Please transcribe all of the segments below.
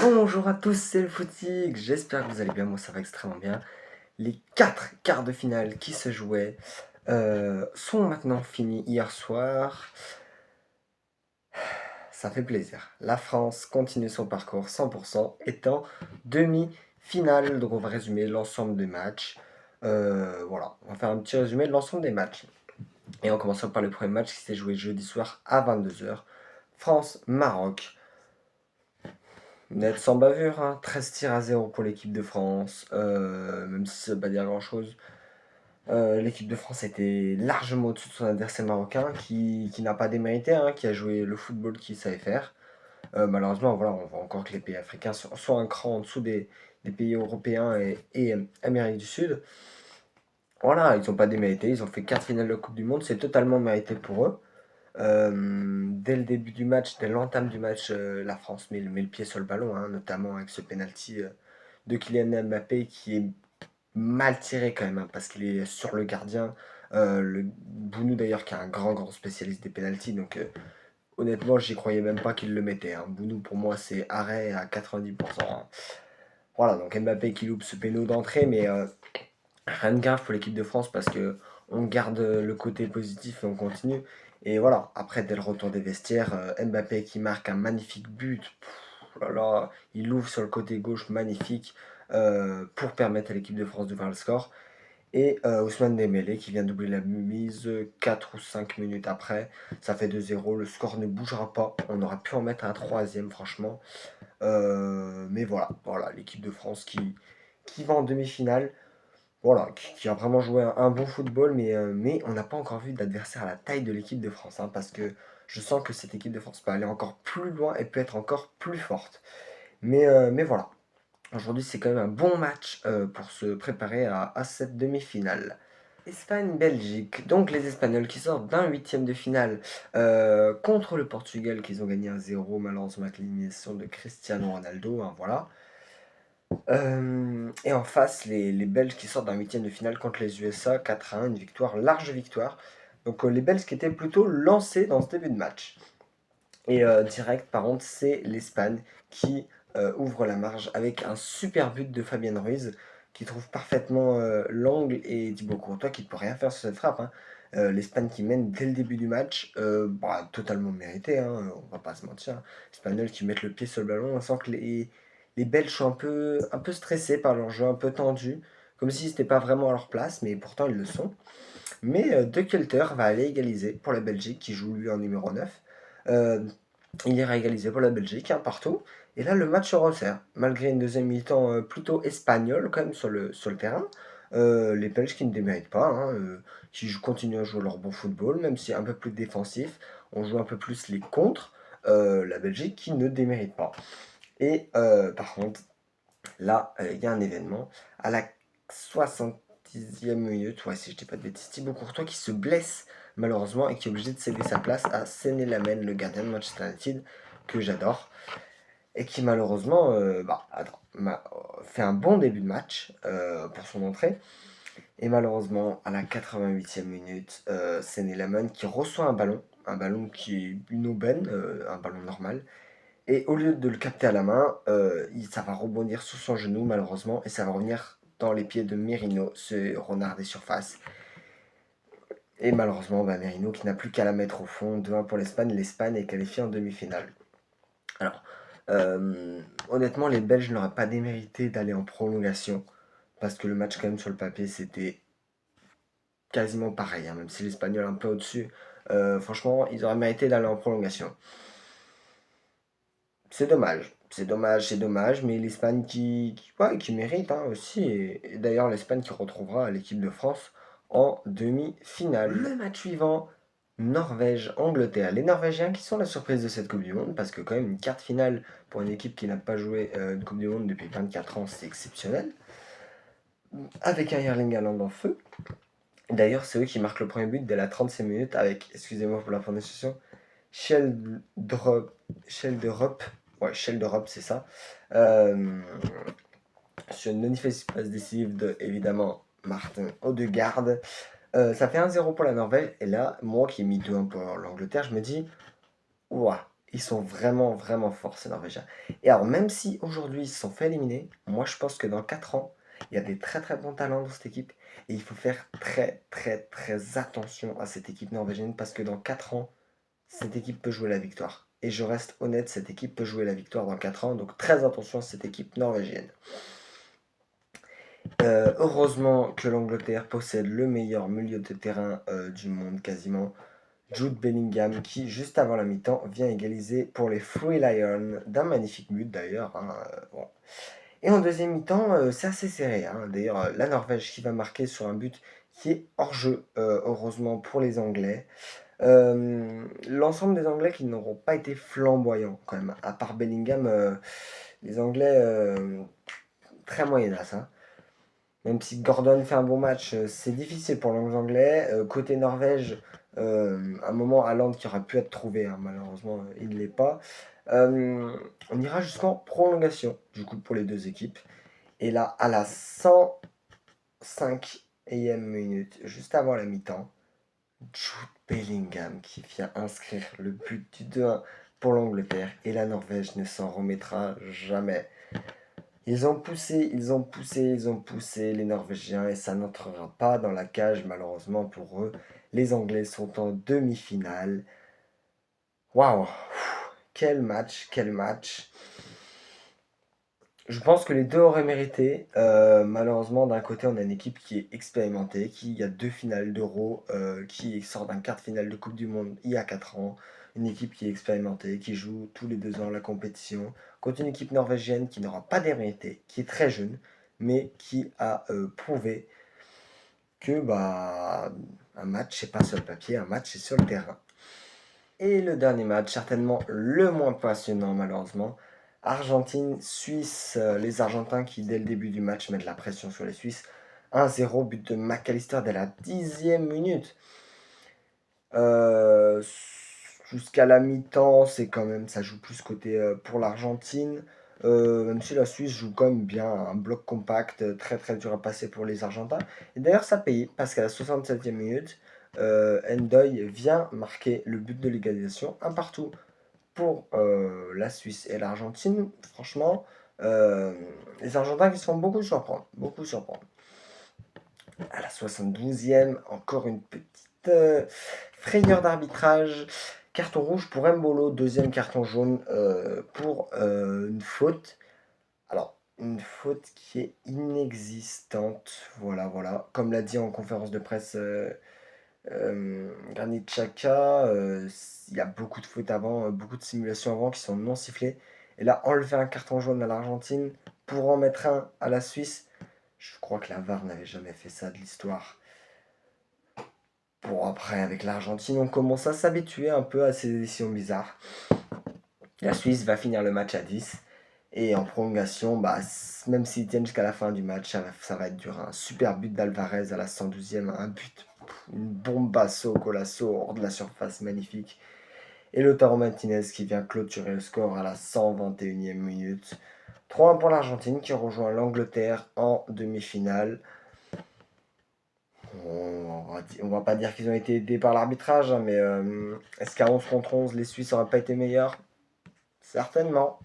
Bonjour à tous, c'est le Footig, j'espère que vous allez bien, moi ça va extrêmement bien. Les 4 quarts de finale qui se jouaient sont maintenant finis hier soir. Ça fait plaisir. La France continue son parcours 100% étant demi-finale. Donc on va résumer l'ensemble des matchs. Voilà, on va faire un petit résumé de l'ensemble des matchs. Et en commençant par le premier match qui s'est joué jeudi soir à 22h. France-Maroc. Net sans bavure, hein. 13 tirs à 0 pour l'équipe de France, même si ça ne veut pas dire grand-chose. L'équipe de France était largement au-dessus de son adversaire marocain, qui n'a pas démérité, hein, qui a joué le football qu'il savait faire. Malheureusement, voilà, on voit encore que les pays africains sont un cran en dessous des pays européens et Amérique du Sud. Voilà, ils n'ont pas démérité, ils ont fait 4 finales de Coupe du Monde, c'est totalement mérité pour eux. Dès le début du match, dès l'entame du match, la France met le pied sur le ballon, hein, notamment avec ce penalty de Kylian Mbappé qui est mal tiré quand même, hein, parce qu'il est sur le gardien. Le Bounou d'ailleurs qui est un grand spécialiste des penalties, donc honnêtement j'y croyais même pas qu'il le mettait, hein. Bounou pour moi c'est arrêt à 90%, hein. Voilà, donc Mbappé qui loupe ce péno d'entrée, mais rien de grave pour l'équipe de France parce que on garde le côté positif et on continue. Et voilà, après dès le retour des vestiaires, Mbappé qui marque un magnifique but. Pff, là, là, il ouvre sur le côté gauche magnifique pour permettre à l'équipe de France d'ouvrir le score. Et Ousmane Dembélé qui vient doubler la mise 4 ou 5 minutes après. Ça fait 2-0, le score ne bougera pas. On aurait pu en mettre un troisième franchement. Mais voilà l'équipe de France qui va en demi-finale. Voilà, qui a vraiment joué un bon football, mais on n'a pas encore vu d'adversaire à la taille de l'équipe de France, hein, parce que je sens que cette équipe de France peut aller encore plus loin et peut être encore plus forte. Mais voilà, aujourd'hui c'est quand même un bon match pour se préparer à cette demi-finale. Espagne-Belgique, donc les Espagnols qui sortent d'un huitième de finale contre le Portugal, qu'ils ont gagné 1-0, malheureusement avec l'élimination de Cristiano Ronaldo, hein, voilà. Et en face, les Belges qui sortent d'un huitième de finale contre les USA, 4-1, une victoire, large victoire. Donc les Belges qui étaient plutôt lancés dans ce début de match. Et direct, par contre, c'est l'Espagne qui ouvre la marge avec un super but de Fabien Ruiz qui trouve parfaitement l'angle et Thibaut Courtois qui ne peut rien faire sur cette frappe, hein. L'Espagne qui mène dès le début du match, totalement mérité, hein, on va pas se mentir. Les Espagnols qui mettent le pied sur le ballon, on sent que les Belges sont un peu stressés par leur jeu, un peu tendu, comme si c'était pas vraiment à leur place, mais pourtant ils le sont. Mais De Kelter va aller égaliser pour la Belgique, qui joue lui en numéro 9. Euh, il ira égaliser pour la Belgique, un partout. Et là, le match se resserre. Malgré une deuxième mi-temps plutôt espagnole, quand même, sur le terrain. Les Belges qui ne déméritent pas, hein, qui continuent à jouer leur bon football, même si un peu plus défensif. On joue un peu plus les contres. La Belgique qui ne démérite pas. Et par contre, là, il y a un événement. À la 60e minute, ouais, si je dis pas de bêtises, Thibaut Courtois qui se blesse malheureusement et qui est obligé de céder sa place à Séné Lamine, le gardien de Manchester United, que j'adore, et qui malheureusement fait un bon début de match pour son entrée. Et malheureusement, à la 88e minute, Séné Lamine qui reçoit un ballon qui est une aubaine, un ballon normal, et au lieu de le capter à la main, ça va rebondir sur son genou malheureusement et ça va revenir dans les pieds de Merino, ce renard des surfaces. Et malheureusement, Merino qui n'a plus qu'à la mettre au fond. 2-1 pour l'Espagne. L'Espagne est qualifiée en demi-finale. Alors, honnêtement, les Belges n'auraient pas démérité d'aller en prolongation parce que le match, quand même, sur le papier, c'était quasiment pareil, hein, même si l'Espagnol est un peu au-dessus. Franchement, ils auraient mérité d'aller en prolongation. C'est dommage, mais l'Espagne ouais, qui mérite, hein, aussi. Et d'ailleurs, l'Espagne qui retrouvera l'équipe de France en demi-finale. Le match suivant, Norvège-Angleterre. Les Norvégiens qui sont la surprise de cette Coupe du Monde, parce que quand même une carte finale pour une équipe qui n'a pas joué une Coupe du Monde depuis 24 ans, c'est exceptionnel. Avec un Erling Haaland en feu. D'ailleurs, c'est eux qui marquent le premier but dès la 36e minute avec, excusez-moi pour la prononciation, Sheldrop. Sheldrop. Ouais, Sheldrop, c'est ça. Euh, sur une magnifique passe décisive de, évidemment, Martin Odegaard. Ça fait 1-0 pour la Norvège. Et là, moi qui ai mis 2-1 pour l'Angleterre, je me dis, ouah, Ils sont vraiment, vraiment forts, ces Norvégiens. Et alors, même si aujourd'hui ils se sont fait éliminer, moi je pense que dans 4 ans, il y a des très très bons talents dans cette équipe. Et il faut faire très très très attention à cette équipe norvégienne parce que dans 4 ans, cette équipe peut jouer la victoire. Et je reste honnête, cette équipe peut jouer la victoire dans 4 ans. Donc très attention à cette équipe norvégienne. Heureusement que l'Angleterre possède le meilleur milieu de terrain du monde quasiment. Jude Bellingham qui, juste avant la mi-temps, vient égaliser pour les Free Lions d'un magnifique but d'ailleurs. Bon. Et en deuxième mi-temps, c'est assez serré. D'ailleurs, la Norvège qui va marquer sur un but qui est hors jeu, heureusement pour les Anglais. L'ensemble des Anglais qui n'auront pas été flamboyants quand même. À part Bellingham, les Anglais, très moyennas. Même si Gordon fait un bon match, c'est difficile pour les Anglais. Côté Norvège, un moment Haaland qui aurait pu être trouvé, malheureusement il ne l'est pas. On ira jusqu'en prolongation, du coup, pour les deux équipes. Et là, à la 105e minute, juste avant la mi-temps, Jude Bellingham qui vient inscrire le but du 2-1 pour l'Angleterre. Et la Norvège ne s'en remettra jamais. Ils ont poussé, ils ont poussé, ils ont poussé les Norvégiens et ça n'entrera pas dans la cage malheureusement pour eux. Les Anglais sont en demi-finale. Waouh, quel match, quel match. Je pense que les deux auraient mérité. Malheureusement, d'un côté, on a une équipe qui est expérimentée, qui a 2 finales d'Euro, qui sort d'un quart de finale de Coupe du Monde il y a 4 ans. Une équipe qui est expérimentée, qui joue tous les 2 ans la compétition, contre une équipe norvégienne qui n'aura pas démérité, qui est très jeune, mais qui a prouvé que un match, c'est pas sur le papier, un match, c'est sur le terrain. Et le dernier match, certainement le moins passionnant malheureusement, Argentine-Suisse, les Argentins qui dès le début du match mettent la pression sur les Suisses. 1-0, but de McAllister dès la 10e minute. Jusqu'à la mi-temps, c'est quand même, ça joue plus côté pour l'Argentine. Même si la Suisse joue quand même bien, un bloc compact, très très dur à passer pour les Argentins. Et d'ailleurs, ça paye, parce qu'à la 67e minute, Ndoye vient marquer le but de l'égalisation, un partout pour la Suisse et l'Argentine. Franchement, les Argentins qui se font beaucoup surprendre, beaucoup surprendre. À la 72e, encore une petite frayeur d'arbitrage. Carton rouge pour Mbolo, deuxième carton jaune pour une faute. Alors, une faute qui est inexistante. Voilà, voilà. Comme l'a dit en conférence de presse Granit Xhaka, il y a beaucoup de fautes avant, beaucoup de simulations avant qui sont non sifflées. Et là, enlever un carton jaune à l'Argentine pour en mettre un à la Suisse, je crois que la VAR n'avait jamais fait ça de l'histoire. Bon, après, avec l'Argentine, on commence à s'habituer un peu à ces décisions bizarres. La Suisse va finir le match à 10. Et en prolongation, même s'ils tiennent jusqu'à la fin du match, ça va être dur. Un super but d'Alvarez à la 112e, un but, une bombasso, colasso, hors de la surface, magnifique. Et Lautaro Martinez qui vient clôturer le score à la 121e minute. 3-1 pour l'Argentine qui rejoint l'Angleterre en demi-finale. On va pas dire qu'ils ont été aidés par l'arbitrage, mais est-ce qu'à 11 contre 11, les Suisses n'auraient pas été meilleurs? Certainement.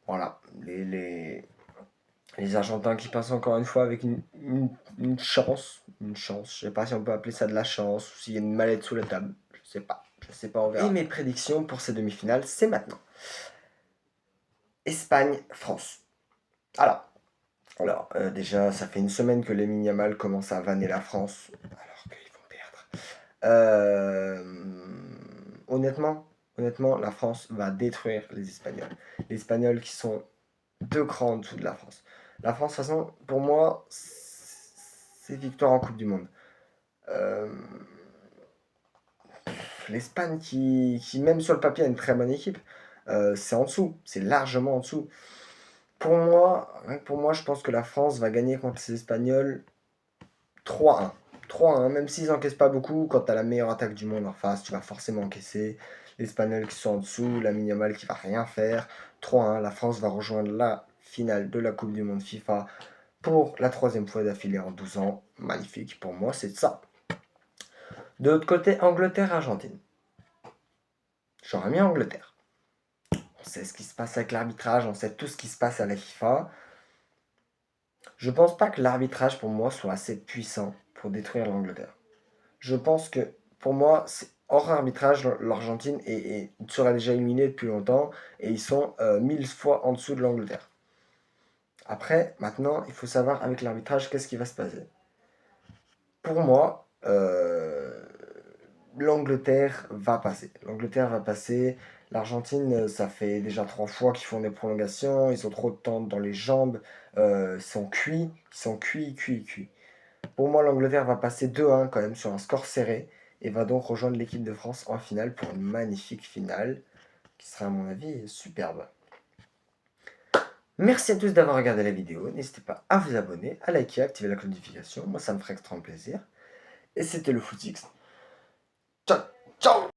Voilà, les Argentins qui passent encore une fois avec une chance. Une chance. Je sais pas si on peut appeler ça de la chance ou s'il y a une mallette sous la table. Je sais pas. Je sais pas, on verra. Et mes prédictions pour ces demi-finales, c'est maintenant. Espagne-France. Alors, déjà, ça fait une semaine que Lamine Yamal commence à vanner la France, alors qu'ils vont perdre. Honnêtement, la France va détruire les Espagnols. Les Espagnols qui sont 2 crans en dessous de la France. La France, de toute façon, pour moi, c'est victoire en Coupe du Monde. L'Espagne qui, même sur le papier, a une très bonne équipe, c'est en dessous, c'est largement en dessous. Pour moi, je pense que la France va gagner contre les Espagnols 3-1. 3-1, même s'ils n'encaissent pas beaucoup, quand tu as la meilleure attaque du monde en face, tu vas forcément encaisser. Les Espagnols qui sont en dessous, la Yamal qui va rien faire. 3-1, la France va rejoindre la finale de la Coupe du Monde FIFA pour la 3e fois d'affilée en 12 ans. Magnifique, pour moi, c'est ça. De l'autre côté, Angleterre-Argentine. j'aurais mis Angleterre. On sait ce qui se passe avec l'arbitrage, on sait tout ce qui se passe à la FIFA. Je pense pas que l'arbitrage pour moi soit assez puissant pour détruire l'Angleterre. Je pense que pour moi, hors arbitrage, l'Argentine serait déjà éliminée depuis longtemps et ils sont 1000 fois en dessous de l'Angleterre. Après, maintenant, il faut savoir avec l'arbitrage qu'est-ce qui va se passer. Pour moi, l'Angleterre va passer. L'Angleterre va passer. L'Argentine, ça fait déjà 3 fois qu'ils font des prolongations. Ils ont trop de temps dans les jambes. Ils sont cuits. Ils sont cuits, cuits, cuits. Pour moi, l'Angleterre va passer 2-1 quand même sur un score serré et va donc rejoindre l'équipe de France en finale pour une magnifique finale qui sera à mon avis superbe. Merci à tous d'avoir regardé la vidéo. N'hésitez pas à vous abonner, à liker, à activer la notification. Moi, ça me ferait extrêmement plaisir. Et c'était le Footix. Ciao, ciao!